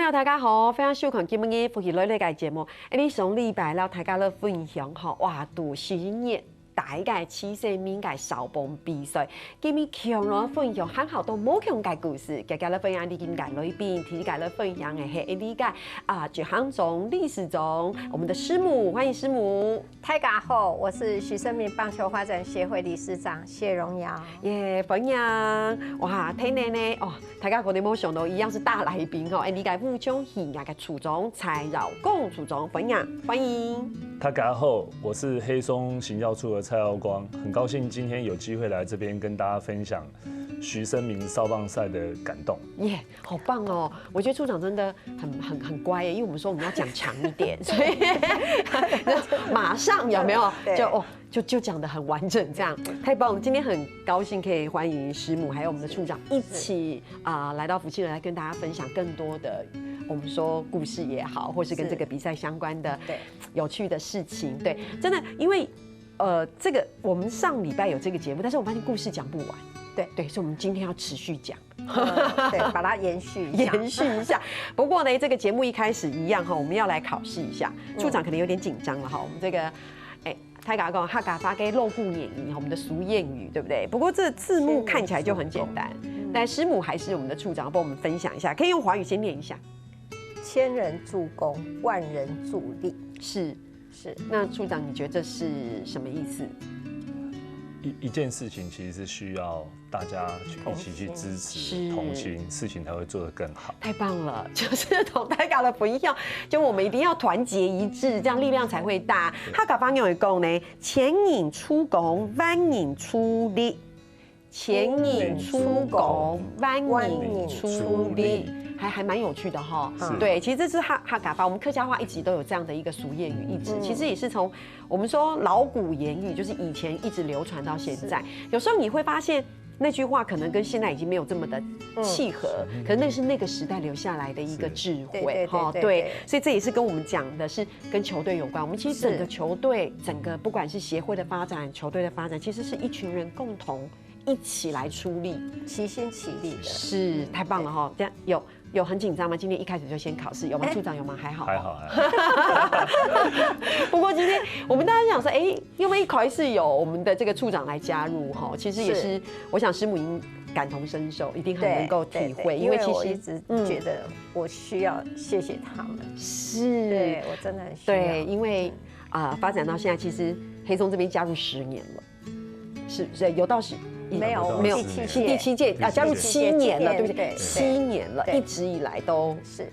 朋友大家好，非常收看今日嘅福气类嘅节目。你上礼拜了大家咧分享吼，哇，度新年大嘅起勢面嘅少棒比賽，今日強烈分享很好多冇強嘅故事，大家咧分享你今屆裏邊，提介咧分享嘅係呢屆絕行中历史中我們的師母，歡迎師母。大家好，我是徐生明棒球發展協會理事長謝榮瑤。耶，分享哇，聽你呢哦，大家可能冇想到一樣是大來賓哦，呢屆武昌縣嘅處長蔡繞光處長分享，歡迎。大家好，我是黑松行教處的蔡耀光，很高興今天有機會來這邊跟大家分享徐生明少棒賽的感動。耶，好棒哦！我覺得處長真的很乖耶，因為我們說我們要講長一點，所以馬上有沒有就講得很完整，這樣太棒了！今天很高興可以歡迎師母還有我們的處長一起來到福氣來跟大家分享更多的我們說故事也好，或是跟這個比賽相關的有趣的事情。對，真的因為這個我們上禮拜有這個節目，但是我發現故事講不完。對，所以我們今天要持續講，對，把它延續一下。不過呢，這個節目一開始一樣哈，我們要來考試一下。處長可能有點緊張了哈，我們這個泰嘎講客家話嘅露骨演繹，我們的俗諺語，對不對？不過這字幕看起來就很簡單，但師母還是我們的處長幫我們分享一下，可以用華語先念一下。千人助攻，萬人助力。是。那處長，你覺得這是什麼意思？一件事情其實是需要大家一起去支持、同心，事情才會做得更好。太棒了，就是同大家的分享，就我們一定要團結一致，這樣力量才會大。客家話用嚟講呢，千人出工，萬人出力。千人出工，萬人出力，還蠻有趣的哈。對，其實這是客家話，我們客家話一直都有這樣的一個俗諺語，一直其實也是從我們說老古言語，就是以前一直流傳到現在。有時候你會發現那句話可能跟現在已經沒有這麼的契合，可是那是那個時代留下來的一個智慧哈。對，所以這也是跟我們講的是跟球隊有關。我們其實整個球隊，整個不管是協會的發展、球隊的發展，其實是一群人共同一起來出力，齊心齊力的，是太棒了哈！這樣有很緊張嗎？今天一開始就先考試，有嗎？處長有嗎？還好，還好。不過今天我們大家想說，因為一開始有我們的這個處長來加入哈，其實也是，我想師母已經感同身受，一定很能夠體會，因為其實我一直覺得我需要謝謝他們，是，對我真的很需要。對，因為發展到現在，其實黑松這邊加入10年了，是有到10。沒有，是第7屆啊，加入7年了，對不對？7年了，一直以來都是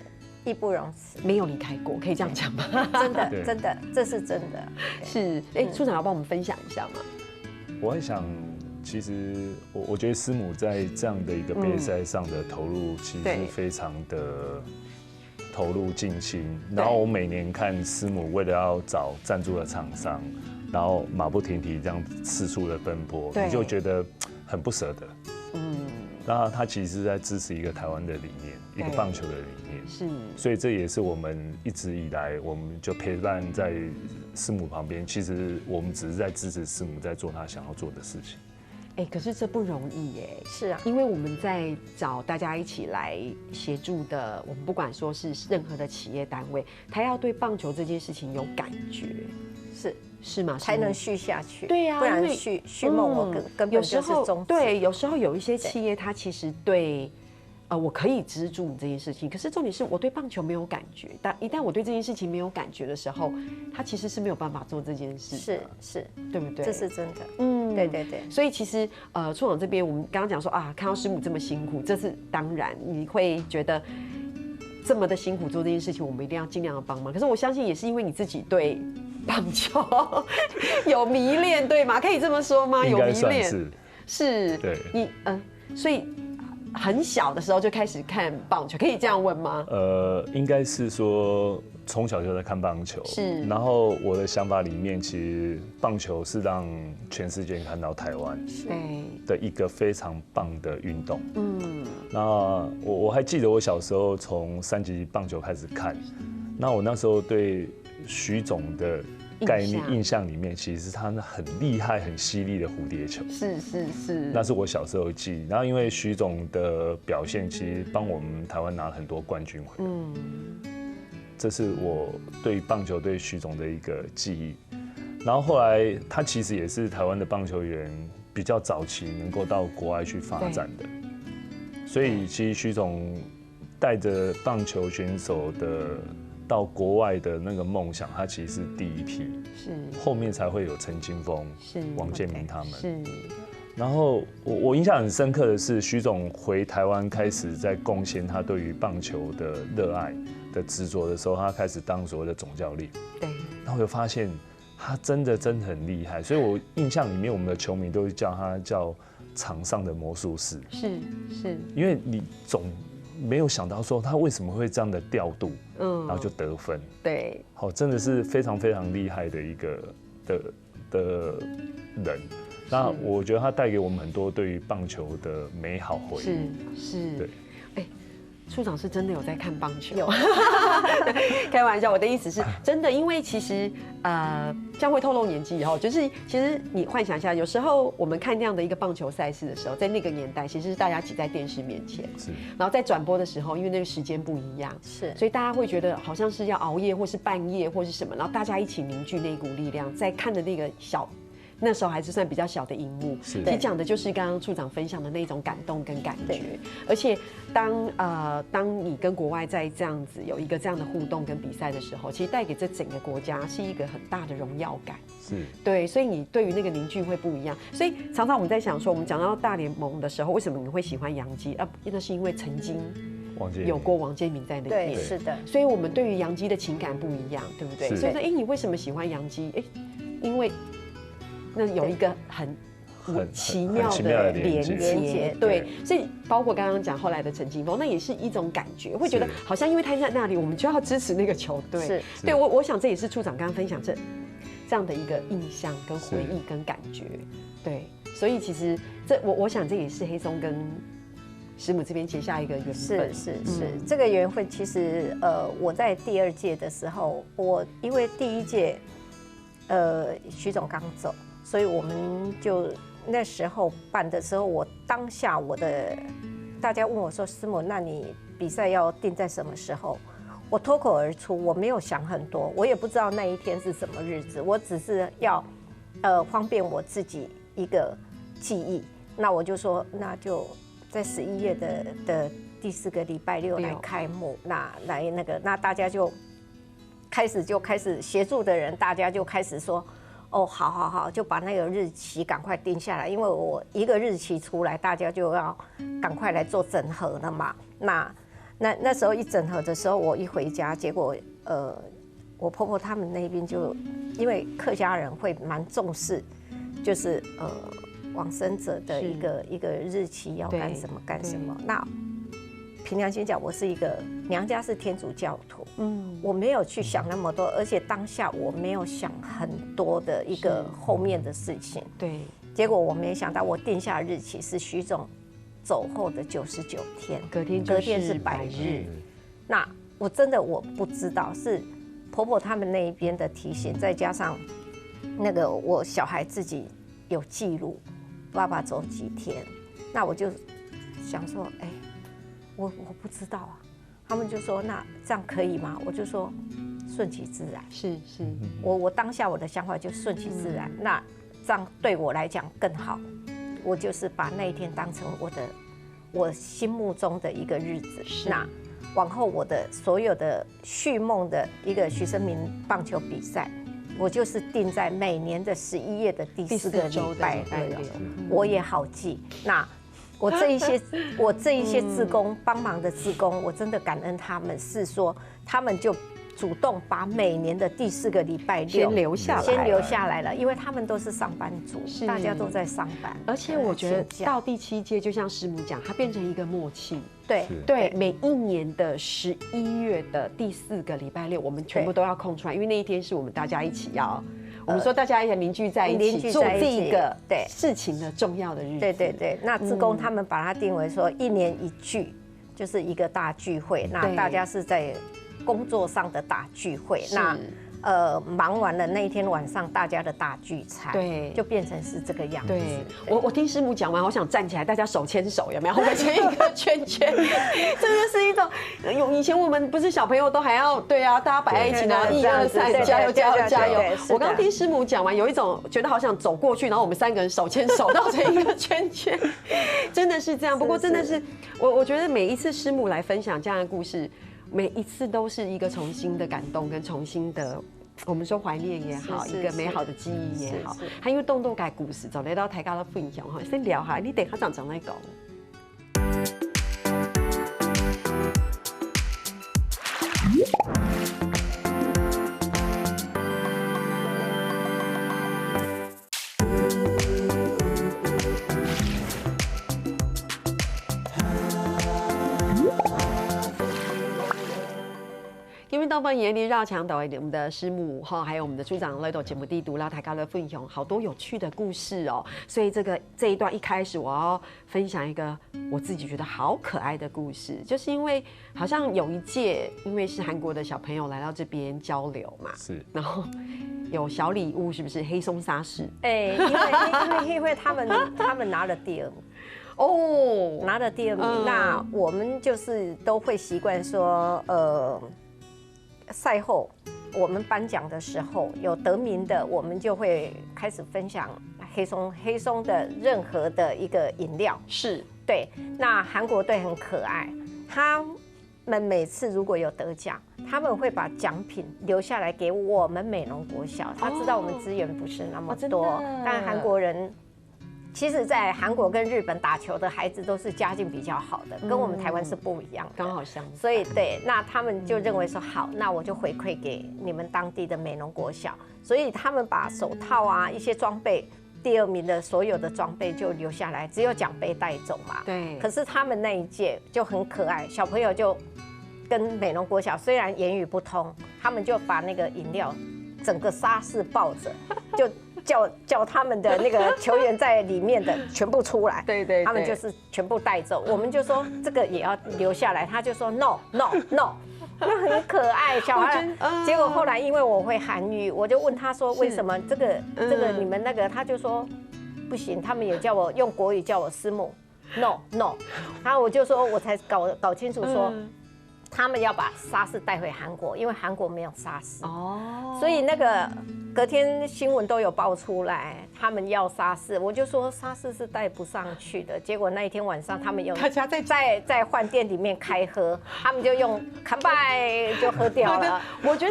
義不容辭，沒有離開過，可以這樣講嗎？真的，這是真的。是，處長要幫我們分享一下嗎？我在想，其實我覺得師母在這樣的一個杯賽上的投入，其實是非常的投入盡心。然後我每年看師母為了要找贊助的廠商，然後馬不停蹄這樣四處的奔波，你就覺得很不捨得。那他其實是在支持一個台灣的理念，一個棒球的理念。是，所以這也是我們一直以來，我們就陪伴在師母旁邊。其實我們只是在支持師母在做他想要做的事情。可是這不容易耶。是啊，因為我們在找大家一起來協助的，我們不管說是任何的企業單位，他要對棒球這件事情有感覺。是嗎？才能續下去。對呀，不然續夢我根本就是終止。對，有時候有一些企業，它其實對，我可以資助你這件事情，可是重點是我對棒球沒有感覺。但一旦我對這件事情沒有感覺的時候，他其實是沒有辦法做這件事。是，對不對？這是真的。對。所以其實處長這邊，我們剛剛講說看到師母這麼辛苦，這是當然，你會覺得這麼的辛苦做這件事情，我們一定要盡量的幫忙。可是我相信也是因為你自己對棒球有迷戀，對嗎？可以這麼說嗎？有迷戀是，對，你所以很小的時候就開始看棒球，可以這樣問嗎？應該是說從小就在看棒球，是。然後我的想法裡面，其實棒球是讓全世界看到台灣的一個非常棒的運動。那我還記得我小時候從3級棒球開始看，那我那時候對徐總的概念印象里面，其实是他那很厉害、很犀利的蝴蝶球。是，那是我小时候的记忆。然后因为徐总的表现，其实帮我们台湾拿了很多冠军回来。这是我对棒球对徐总的一个记忆。然后后来他其实也是台湾的棒球员比较早期能够到国外去发展的，所以其实徐总带着棒球选手的到国外的那个梦想，他其实是第一批，是后面才会有陈金锋、王建民他们。是。然后我印象很深刻的是，徐总回台湾开始在贡献他对于棒球的热爱的执着的时候，他开始当所谓的总教练。对。然后我就发现他真的很厉害，所以我印象里面我们的球迷都会叫他叫场上的魔术师。是，因为你总没有想到说他为什么会这样的调度，然后就得分。对。好，真的是非常厉害的一个的人。那我觉得他带给我们很多对于棒球的美好回忆。是，对。处长是真的有在看棒球？有，开玩笑。我的意思是真的，因为其实这样会透露年纪哈。就是其实你幻想一下，有时候我们看那样的一个棒球赛事的时候，在那个年代，其实是大家挤在电视面前，然后在转播的时候，因为那个时间不一样，所以大家会觉得好像是要熬夜，或是半夜，或是什么，然后大家一起凝聚那一股力量，在看的那个那时候还是算比较小的荧幕，你讲的就是刚刚处长分享的那种感动跟感觉，而且当你跟国外在这样子有一个这样的互动跟比赛的时候，其实带给这整个国家是一个很大的荣耀感，对，所以你对于那个凝聚会不一样。所以常常我们在想说，我们讲到大联盟的时候，为什么你会喜欢洋基？那是因为曾经有过王建民在那边，对，是的，所以我们对于洋基的情感不一样，对不对？所以说，你为什么喜欢洋基？因为那有一个很奇妙的连接，对，所以包括刚刚讲后来的陈金锋，那也是一种感觉，会觉得好像因为他在那里，我们就要支持那个球队。对，我想这也是处长刚刚分享这样的一个印象跟回忆跟感觉。对，所以其实我想这也是黑松跟师母这边结下一个缘分。是，这个缘分其实我在第2届的时候，因为第1届徐总刚走。所以我们就那时候办的时候，我当下大家问我说：“师母，那你比赛要定在什么时候？”我脱口而出，我没有想很多，我也不知道那一天是什么日子，我只是要方便我自己一个记忆。那我就说，那就在11月的第4个礼拜6来开幕，那大家就开始协助的人，大家就开始说。好，就把那个日期赶快定下来，因为我一个日期出来，大家就要赶快来做整合了嘛。那时候一整合的时候，我一回家，结果我婆婆他们那边就因为客家人会蛮重视，就是往生者的一个日期要干什么干什么。那凭良心讲，我是一个娘家是天主教徒，我没有去想那么多，而且当下我没有想很多的一个后面的事情。对，结果我没想到，我定下日期是徐总走后的99天，隔天是100日。那我真的我不知道，是婆婆他们那一边的提醒，再加上那个我小孩自己有记录，爸爸走几天，那我就想说，我不知道啊，他们就说那这样可以吗？我就说顺其自然。是，我当下我的想法就顺其自然，那这样对我来讲更好。我就是把那一天当成我心目中的一个日子。那往后我的所有的续梦的一个徐生明棒球比赛，我就是定在每年的11月的第4个礼拜六，我也好记。那我这一些志工帮忙的志工，我真的感恩他们，是说他们就主动把每年的第4个礼拜6先留下来了，因为他们都是上班族，大家都在上班。而且我觉得到第7届，就像师母讲，它变成一个默契。对，每一年的11月的第4个礼拜6，我们全部都要空出来，因为那一天是我们大家一起要。我们说大家一起凝聚在一起，做这个事情的重要的日子。对，那志工他们把它定为说1年1聚，就是一个大聚会。那大家是在工作上的大聚会。那忙完了那一天晚上大家的大聚餐，对，就变成是这个样子。对，我听师母讲完，好想站起来，大家手牵手，有没有？围成一个圈圈，真的是一种以前我们不是小朋友都还要对啊，大家摆在一起呢，1、2、3，加油加油加油！我刚听师母讲完，有一种觉得好想走过去，然后我们3个人手牵手绕成一个圈圈，真的是这样。不过真的是，我觉得每一次师母来分享这样的故事。每一次都是一个重新的感动，跟重新的，我们说怀念也好，一个美好的记忆也好，还有动动改故事，走来到台高的分享哈，先聊下，你等下长来讲。因为到半夜里绕墙岛，我们的师母哈，还有我们的处长来到节目地读，然后台高的分享好多有趣的故事哦。所以这一段一开始，我要分享一个我自己觉得好可爱的故事，就是因为好像有一届，因为是韩国的小朋友来到这边交流嘛，是，然后有小礼物，是不是黑松沙士？因为他们拿了第2名。哦，拿了第2名，那我们就是都会习惯说，赛后我们颁奖的时候有得名的，我们就会开始分享黑松的任何的一个饮料。是对。那韩国队很可爱，他们每次如果有得奖，他们会把奖品留下来给我们美浓国小。他知道我们资源不是那么多，但韩国人。其实，在韩国跟日本打球的孩子都是家境比较好的，跟我们台湾是不一样的，刚好相反。所以对，那他们就认为说好，那我就回馈给你们当地的美浓国小，所以他们把手套啊一些装备，第2名的所有的装备就留下来，只有奖杯带走嘛。对。可是他们那一届就很可爱，小朋友就跟美浓国小虽然言语不通，他们就把那个饮料整个沙士抱着，就。叫他们的那个球员在里面的全部出来，对，他们就是全部带走。我们就说这个也要留下来，他就说 no， 就很可爱小孩。结果后来因为我会韩语，我就问他说为什么这个你们那个，他就说不行，他们也叫我用国语叫我师母 no， 然后我就说我才搞清楚说。他们要把沙士带回韩国，因为韩国没有沙士哦，所以那个隔天新闻都有爆出来，他们要沙士，我就说沙士是带不上去的。结果那一天晚上，他们有大家在饭店里面开喝，他们就用乾杯就喝掉了。我觉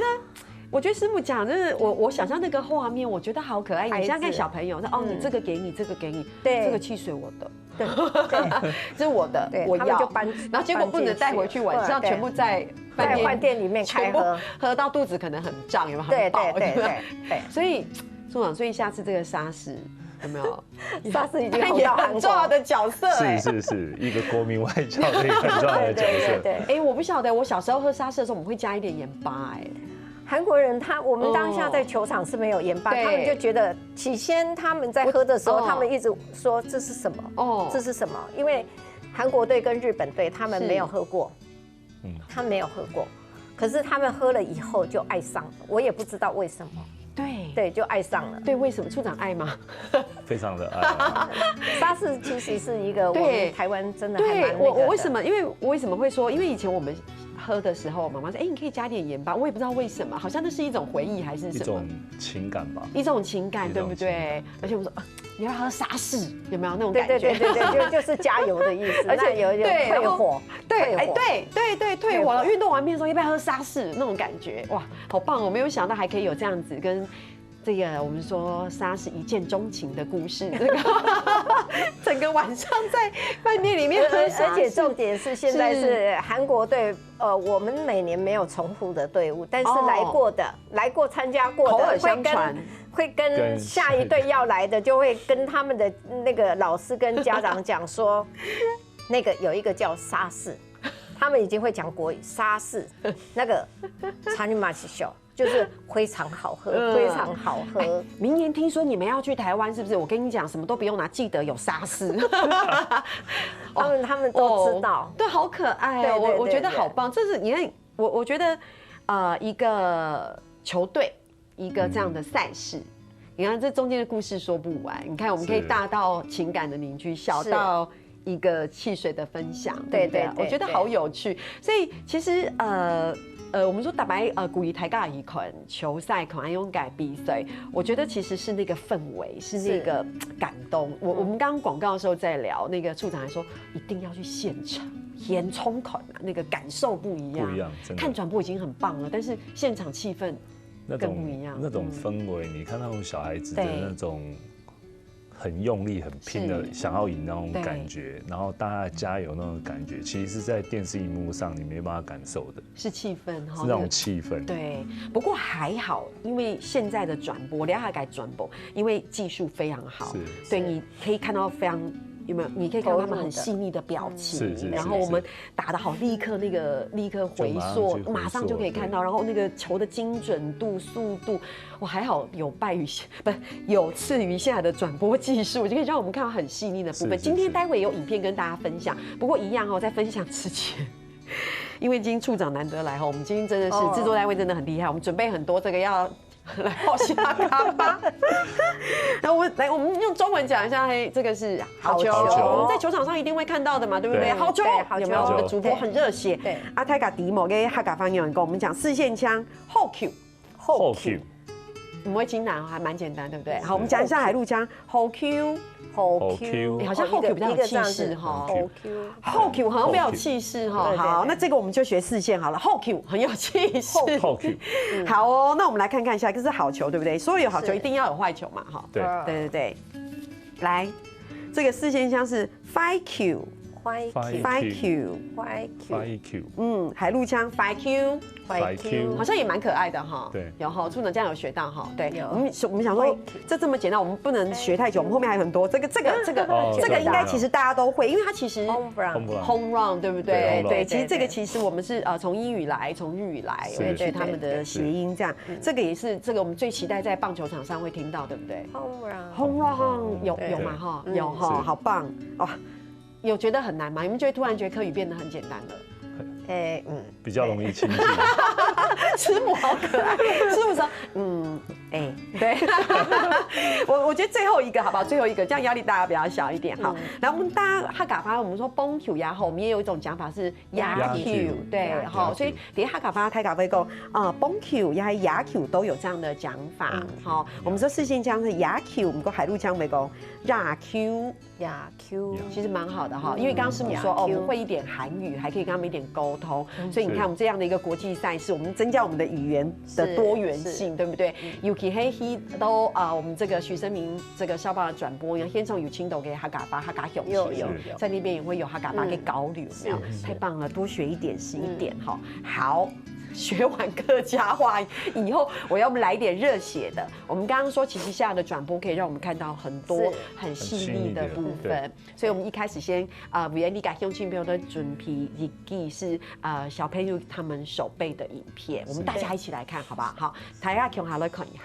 得师母讲，就是我想象那个画面，我觉得好可爱。你像看小朋友说，哦，你这个给你，这个给你，对，这个汽水我的。对，这是我的，我要。然后结果不能带回去，晚上全部在饭店里面开喝到肚子可能很胀，有没有？很饱，对。所以处长，所以下次这个沙士有没有？沙士已经很重要的角色，是一个国民外交的一个很重要的角色。对，我不晓得，我小时候喝沙士的时候，我们会加一点盐巴，韩国人我们当下在球场是没有盐巴，他们就觉得起先他们在喝的时候，他们一直说这是什么？这是什么？因为韩国队跟日本队他们没有喝过，他们没有喝过，可是他们喝了以后就爱上了，我也不知道为什么。对，就爱上了。对，为什么处长爱吗？非常的爱。沙士其实是一个我们台湾真的还蛮那个的。我为什么？因为我为什么会说？因为以前我们喝的时候，妈妈说：“你可以加点盐巴。”我也不知道为什么，好像那是一种回忆还是什么？一种情感吧。一种情感，对不对？而且我们说，你要喝沙士，有没有那种感觉？对，就是加油的意思。而且有退火，对，退火了。运动完面的时候要不要喝沙士？那种感觉，哇，好棒！我没有想到还可以有这样子跟。这个我们说沙士一见钟情的故事，这个整个晚上在饭店里面喝沙士，而且重点是现在是韩国队，我们每年没有重复的队伍，但是来过参加过的，口耳相传，会跟下一队要来的，就会跟他们的那个老师跟家长讲说，那个有一个叫沙士，他们已经会讲国语，沙士那个查尼马西秀。就是非常好喝，非常好喝。明年听说你们要去台湾，是不是？我跟你讲，什么都不用拿，记得有沙士。他们都知道，对，好可爱哦！我觉得好棒。这是你看，我觉得一个球队一个这样的赛事。你看这中间的故事说不完，你看我们可以大到情感的凝聚，小到一个汽水的分享，对不对？我觉得好有趣。所以其实我们说打白古仪台尬一款球赛，可能用改比赛，我觉得其实是那个氛围，是那个感动。我们刚刚广告的时候在聊，那个处长还说一定要去现场。严冲款啊，那个感受不一样，看转播已经很棒了，但是现场气氛更不一样。那种氛围，你看那种小孩子的那种很用力、很拼的想要赢那种感觉，然后大家加油那种感觉，其实是在电视荧幕上你没办法感受的，是气氛哈，是那种气氛。对，不过还好，因为现在的转播，你要改转播，因为技术非常好，对，你可以看到非常。有没有？你可以看到他们很细腻的表情，然后我们打得好，立刻回溯，马上就可以看到，然后那个球的精准度、速度，我还好有次于下的转播技术，就可以让我们看到很细腻的部分。今天待会有影片跟大家分享，不过一样哦，在分享之前。因为今天处长难得来哈，我们今天真的是制作单位真的很厉害，我们准备很多这个要来泡下咖巴。然后我们用中文讲一下，这个是好球，我们在球场上一定会看到的嘛，对不对？好球，有没有？我们的主播很热血，对，阿泰嘎迪莫跟哈嘎方有人跟我们讲四线枪后 Q， 我们会精难还蛮简单，对不对？好，我们讲一下海陆枪后 Q。后 Q， 好像后 Q 比较有气势哈。后 Q 好像比较有气势哈。好，那这个我们就学四线好了。后 Q 很有气势。后 Q 好哦，那我们来看看一下，这是好球，对不对？所有有好球一定要有坏球嘛，哈。对。来，这个四线枪是 5 Q。5 Q， 海陆枪5 Q， 好像也蛮可爱的哈。对，有哈，处长这样有学到哈。对，我们想说这么简单，我们不能学太久，我们后面还有很多。这个应该其实大家都会，因为它其实 home run 对不对？对，其实这个其实我们是从英语来，从日语来，对他们的谐音这样。这个也是这个我们最期待在棒球场上会听到，对不对 ？home run 有嘛哈？有哈，好棒哦。有觉得很难吗？你们觉得突然觉得科语变得很简单了？比较容易亲近。师母好可爱，师母说，对，我觉得最后一个好不好？最后一个，这样压力大家比较小一点哈。然后我们大家哈嘎发，我们说崩 Q 压后，我们也有一种讲法是压 Q， 对，好，所以底下哈嘎发、泰嘎飞讲崩 Q 压压 Q 都有这样的讲法。好，我们说四线枪是压 Q， 我们说海陆枪没讲压 Q。雅 Q 其实蛮好的哈，因为刚刚师母说我们会一点韩语，还可以跟他们一点沟通，所以你看我们这样的一个国际赛事，我们增加我们的语言的多元性，对不对？Yuki 黑黑都我们这个徐生明这个校报的转播，先从有青岛给哈嘎巴、哈嘎勇有，在那边也会有哈嘎巴给搞旅，没有？太棒了，多学一点是一点哈。好。学完客家话以后，我要来一点热血的。我们刚刚说，其实现在的转播可以让我们看到很多很细腻的部分，所以我们一开始先为你家乡亲朋友的准备日记是小朋友他们手背的影片，我们大家一起来看，好不好？好，大家看好了，看一下。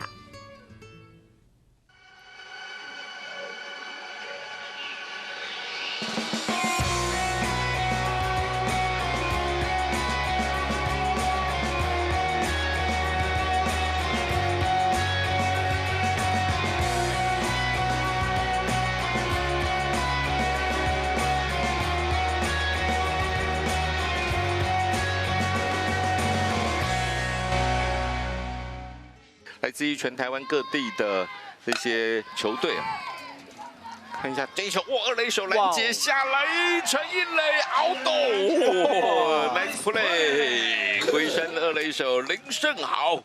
来自于全台湾各地的这些球队啊，看一下这一球，哇，二垒手拦截下来，陈一垒out，nice play， 龟山二垒手林胜豪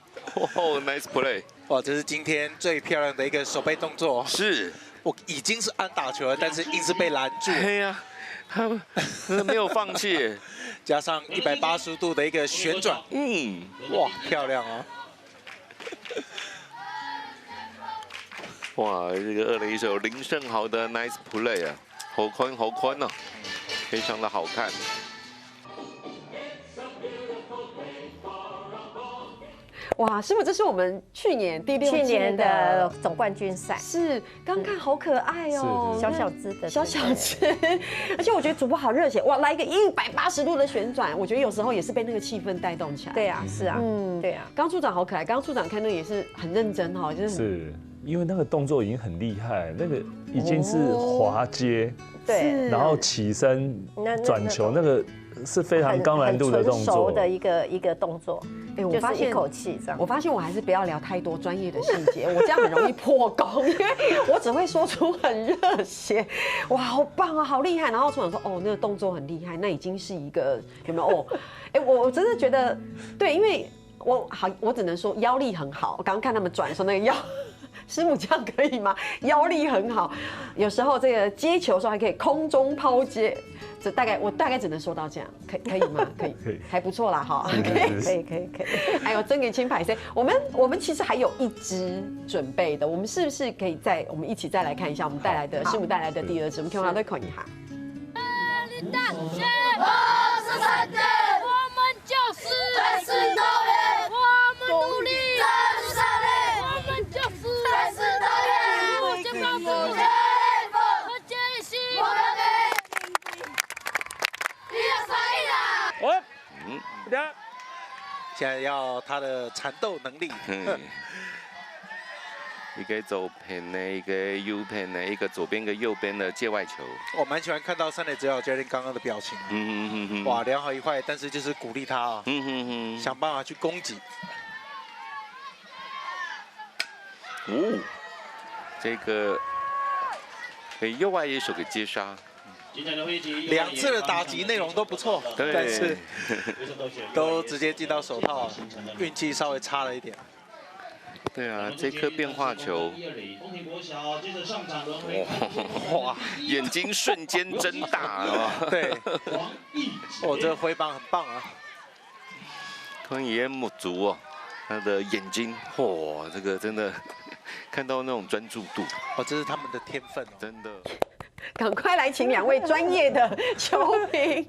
，nice play， 哇，这是今天最漂亮的一个手背动作，是，我已经是安打球了，但是硬是被拦住，对呀，他们没有放弃，加上180度的一个旋转，哇，漂亮哦。哇，这个二垒手林胜豪的 nice play 啊，好宽哦，非常的好看。哇，师母，这是我们去年第6届去年的总冠军赛，是刚看好可爱哦，小小只的，小小只，而且我觉得主播好热血，哇，来一个180度的旋转，我觉得有时候也是被那个气氛带动起来。对啊，是啊，对啊。刚处长好可爱，刚刚处长看那个也是很认真哈，是因为那个动作已经很厉害，那个已经是滑接，对，然后起身转球那个。是非常高难度的动作，很熟的一个动作。哎，我发现一口气这样。我发现我还是不要聊太多专业的细节，我这样很容易破功，因为我只会说出很热血，哇，好棒啊，好厉害。然后处长说，哦，那个动作很厉害，那已经是一个有没有？哦，哎，我真的觉得对，因为我只能说腰力很好。我刚刚看他们转的时候，那个腰。师母这样可以吗？腰力很好，有时候这个接球的时候还可以空中抛接，我大概只能说到这样，可以吗？可以，还不错啦哈。可以。还有真给金牌赛，我们其实还有一支准备的，我们是不是可以我们一起再来看一下我们带来的师母带来的第2支，我们看到看一下。我们就是最是导演，我们努力。现在要他的缠斗能力。一个左边的，一个右边的，一个左边一个右边的界外球。我蛮喜欢看到3垒指导教练刚刚的表情。哇，良好一坏，但是就是鼓励他啊，想办法去攻击。哦，这个被右外野手给接杀。2次的打击内容都不错，但是都直接进到手套，运气稍微差了一点。对啊，这颗变化球，哇，眼睛瞬间睁大啊！对，这个挥棒很棒啊！坤爷木足哦，他的眼睛，哇，这个真的看到那种专注度，这是他们的天分哦，真的。赶快来请2位专业的球评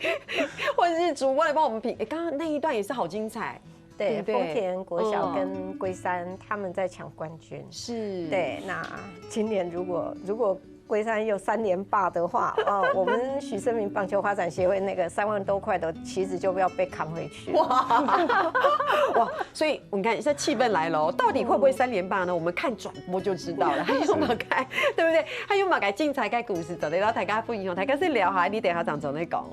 或者是主播来帮我们评。刚刚那一段也是好精彩。对，丰田国小跟龟山他们在抢冠军。是。对，那今年如果龟山又3连霸的话，我们许生明棒球发展协会那个3万多块的旗子就要被扛回去。哇，所以你看这气氛来了，到底会不会3连霸呢？我们看转播就知道了。还有马改，对不对？还有马改精彩嘅故事，就嚟到大家歡迎，大家先聊下你哋校長做咩講。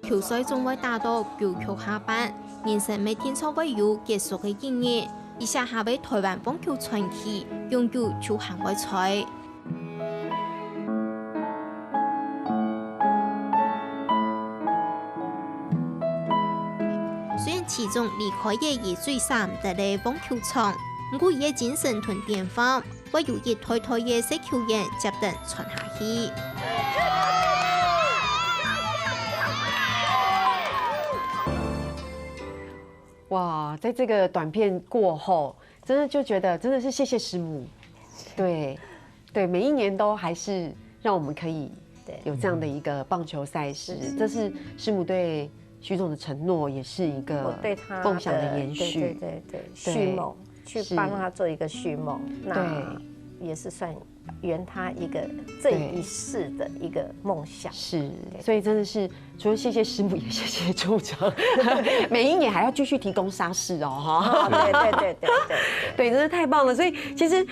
球赛仲會打到9局下半，人生每天都會有結束嘅經驗。以下下位台灣棒球傳奇永久就行會賽。雖然始終離開嘅以最三得嘅棒球場，不過也精神同電放，為有一台台嘅色球員接等傳下去。哇，在这个短片过后，真的就觉得真的是谢谢师母，对，每一年都还是让我们可以有这样的一个棒球赛事，这是师母对徐总的承诺，也是一个对他梦想的延续，对，续梦，去帮他做一个续梦，那也是算圆他这一世的一个梦想。是，所以真的是除了谢谢师母，也谢谢处长，每一年还要继续提供沙士哦，哈。对，真的太棒了。所以其实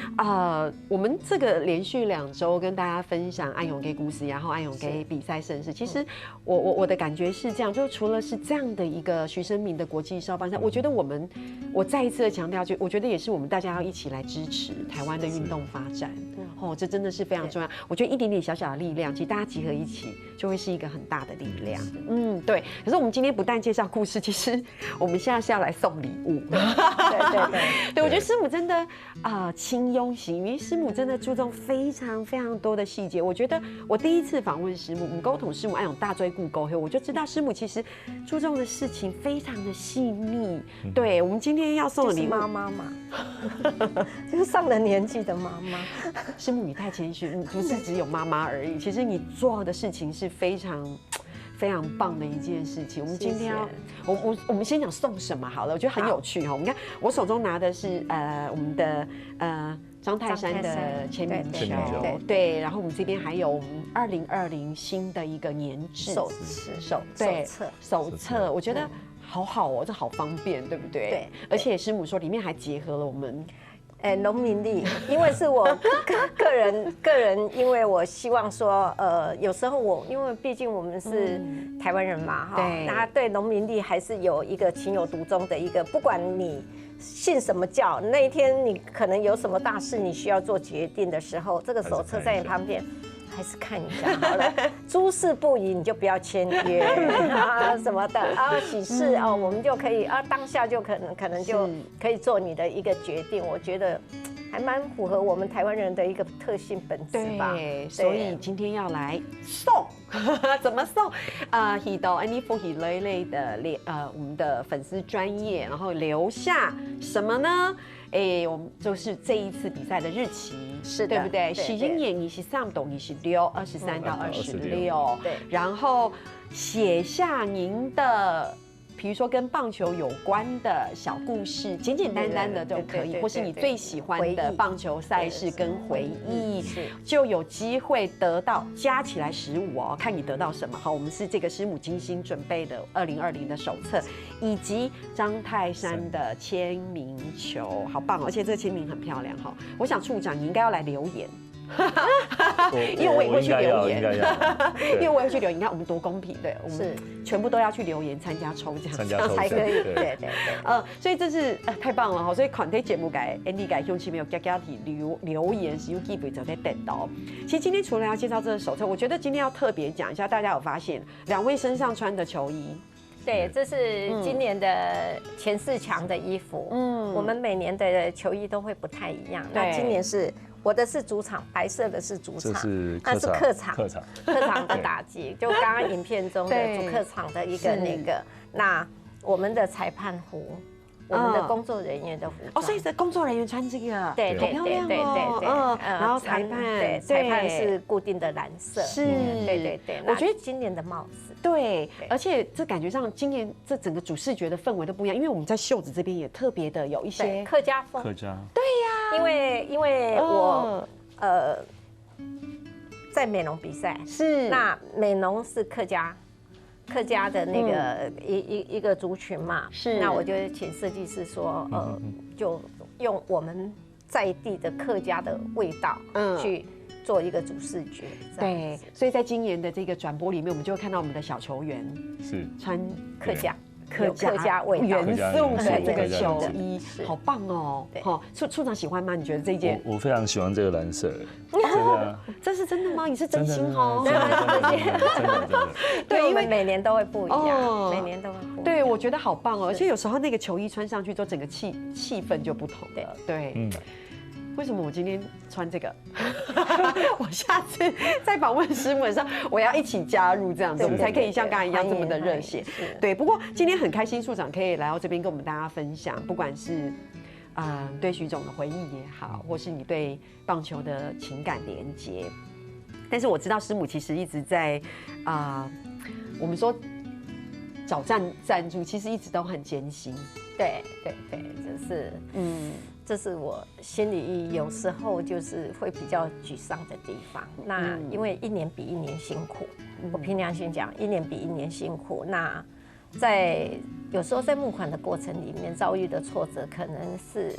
我们这个连续2周跟大家分享安永给故事，然后安永给比赛盛事，其实我的感觉是这样，就是除了是这样的一个徐生明的国际少棒赛，我觉得我再一次的强调，我觉得也是我们大家要一起来支持台湾的运动发展。这真的是非常重要。我觉得一点点小小的力量，其实大家集合一起，就会是一个很大的力量。对。可是我们今天不但介绍故事，其实我们现在是要来送礼物。对，我觉得师母真的清庸型，因为师母真的注重非常非常多的细节。我觉得我第一次访问师母，我们沟通师母按用大追顾沟后，我就知道师母其实注重的事情非常的细腻。对，我们今天要送的礼物，妈妈嘛，就是上了年纪的妈妈。师母，你太谦虚，你不是只有妈妈而已。其实你做的事情是非常非常棒的一件事情。我们今天要，我们先讲送什么好了，我觉得很有趣哈。我们看我手中拿的是我们的张泰山的签名球，对，然后我们这边还有我们2020新的一个年制手册，我觉得好好哦，这好方便，对不对？对，而且师母说里面还结合了我们。农民历，因为是我个人，因为我希望说，有时候因为毕竟我们是台湾人嘛，哈，那对农民历还是有一个情有独钟的一个，不管你信什么教，那一天你可能有什么大事你需要做决定的时候，这个手册在你旁边。还是看一下好了，诸事不宜你就不要签约什么的喜事我们就可以当下就可能就可以做你的一个决定。我觉得还蛮符合我们台湾人的一个特性本质吧。对，所以今天要来送，怎么送？喜到安妮福喜类的我们的粉丝专页，然后留下什么呢？我们就是这一次比赛的日期，是的，对不对？11月23到26，23到26，对。然后写下您的，比如说跟棒球有关的小故事，简简单单的都可以，或是你最喜欢的棒球赛事跟回忆，就有机会得到加起来15哦，看你得到什么。好，我们是这个师母精心准备的2020的手册，以及张泰山的签名球，好棒哦！而且这个签名很漂亮哈。我想处长你应该要来留言。因为我也会去留言，因为我也会去留言。你看我们多公平，对，我们全部都要去留言参加抽奖，这样才可以。对。所以这是太棒了哈！所以看这节目改 Andy 改兄弟没有加体留言是有机会就在等到。其实今天除了要介绍这个手册，我觉得今天要特别讲一下，大家有发现2位身上穿的球衣。对，这是今年的前4强的衣服。我们每年的球衣都会不太一样。那今年是。我的是主场，白色的是主场，那是客场的打击，就刚刚影片中的主客场的一个那个。那我们的裁判服，我们的工作人员的服装，所以是工作人员穿这个，对，然后裁判是固定的蓝色，是，对。我觉得今年的帽子，对，而且这感觉上今年这整个主视觉的氛围都不一样，因为我们在袖子这边也特别的有一些客家风，对呀，因为我在美浓比赛是，那美浓是客家的那个一个族群嘛，是，那我就请设计师说，就用我们在地的客家的味道，去做一个主视觉。对，所以在今年的这个转播里面，我们就会看到我们的小球员是穿客家味元素的这个球衣，好棒哦！处长喜欢吗？你觉得这一件？我非常喜欢这个蓝色，真的。这是真的吗？你是真心哦？真的。对，因为每年都会不一样，每年都会不一样。对，我觉得好棒哦！而且有时候那个球衣穿上去之后，整个气氛就不同了。对。为什么我今天穿这个？我下次在访问师母的时候，我要一起加入这样子，我们才可以像刚才一样这么的热血。对，不过今天很开心，处长可以来到这边跟我们大家分享，不管是对徐总的回忆也好，或是你对棒球的情感连结。但是我知道师母其实一直在我们说找赞助，其实一直都很艰辛。对，就是这是我心里有时候就是会比较沮丧的地方。那因为一年比一年辛苦，我凭良心讲，一年比一年辛苦。那有时候在募款的过程里面遭遇的挫折，可能是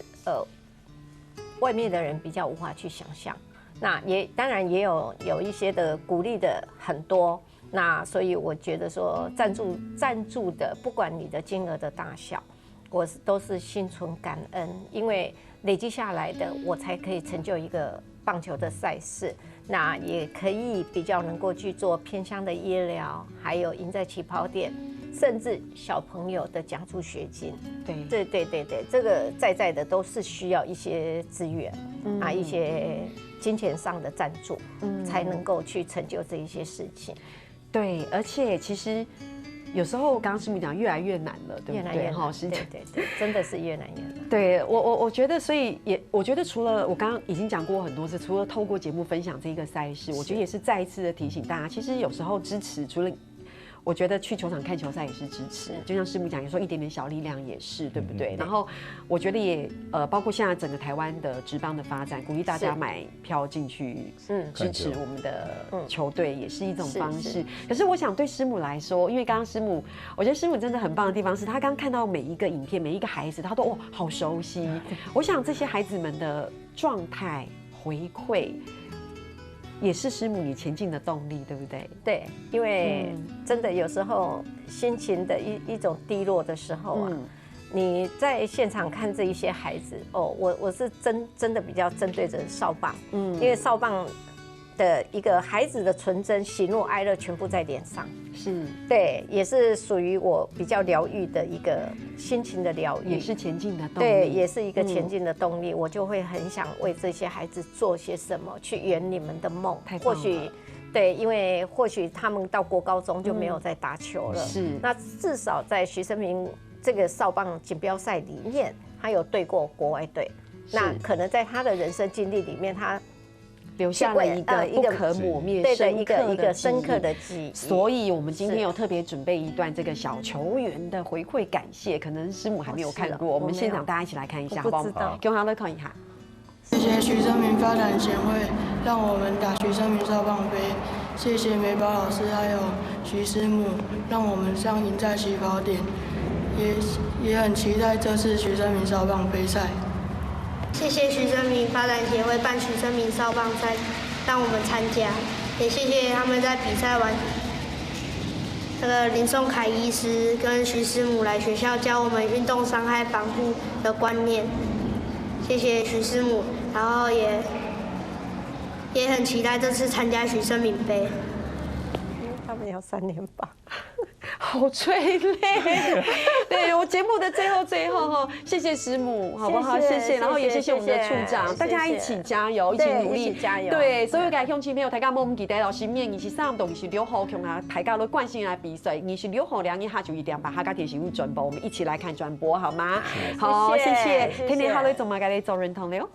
外面的人比较无法去想象。那当然也有一些的鼓励的很多。那所以我觉得说赞助的，不管你的金额的大小，我都是心存感恩，因为累积下来的，我才可以成就一个棒球的赛事。那也可以比较能够去做偏乡的医疗，还有赢在起跑点，甚至小朋友的奖助学金。对，这个在的都是需要一些资源一些金钱上的赞助，才能够去成就这一些事情。对，而且其实有时候刚刚师母讲越来越难了，对不对？对，真的是越来越难。对我觉得，所以我觉得除了我刚刚已经讲过很多次，除了透过节目分享这个赛事，我觉得也是再一次的提醒大家，其实有时候支持除了。我觉得去球场看球赛也是支持，就像师母讲，有时候一点点小力量也是，对不对？然后我觉得也包括现在整个台湾的职棒的发展，鼓励大家买票进去支持我们的球队，也是一种方式。可是我想对师母来说，因为刚刚师母，我觉得师母真的很棒的地方是，她刚看到每一个影片，每一个孩子，她都好熟悉。我想这些孩子们的状态回馈。也是师母你前进的动力，对不对？对，因为真的有时候心情的一种低落的时候你在现场看这一些孩子我是真的比较针对着少棒，因为少棒的一个孩子的纯真、喜怒哀乐全部在脸上，对，也是属于我比较疗愈的一个心情的疗愈，也是前进的动力，对，也是一个前进的动力。我就会很想为这些孩子做些什么，去圆你们的梦。或许对，因为或许他们到国高中就没有再打球了，那至少在徐生明这个少棒锦标赛里面，他有对过国外队，那可能在他的人生经历里面，他留下了一个不可磨灭、一个深刻的记忆。所以，我们今天有特别准备一段这个小球员的回馈感谢，可能师母还没有看过，我们现场大家一起来看一下，好不好？给我们来看一下。谢谢徐生明发展协会让我们打徐生明少棒杯，谢谢美宝老师还有徐师母让我们上赢在起跑点，也很期待这次徐生明少棒杯赛。谢谢徐生明发展协会办徐生明少棒赛，让我们参加，也谢谢他们在比赛完，林颂凯医师跟徐师母来学校教我们运动伤害防护的观念，谢谢徐师母，然后也很期待这次参加徐生明杯。他们要3连霸。好催泪，对我节目的最后哈，谢谢师母，好不好？谢谢，然后也谢谢我们的处长，大家一起加油，一起努力，加油。对，所有嘅乡亲朋友，大家冇唔记得咯，新年23号26号，向下大家都惯性来比赛，26号2日下就一定把客家电视台转播，我们一起来看转播好吗？好，谢谢，天天好，你做嘛嘅你做认同了。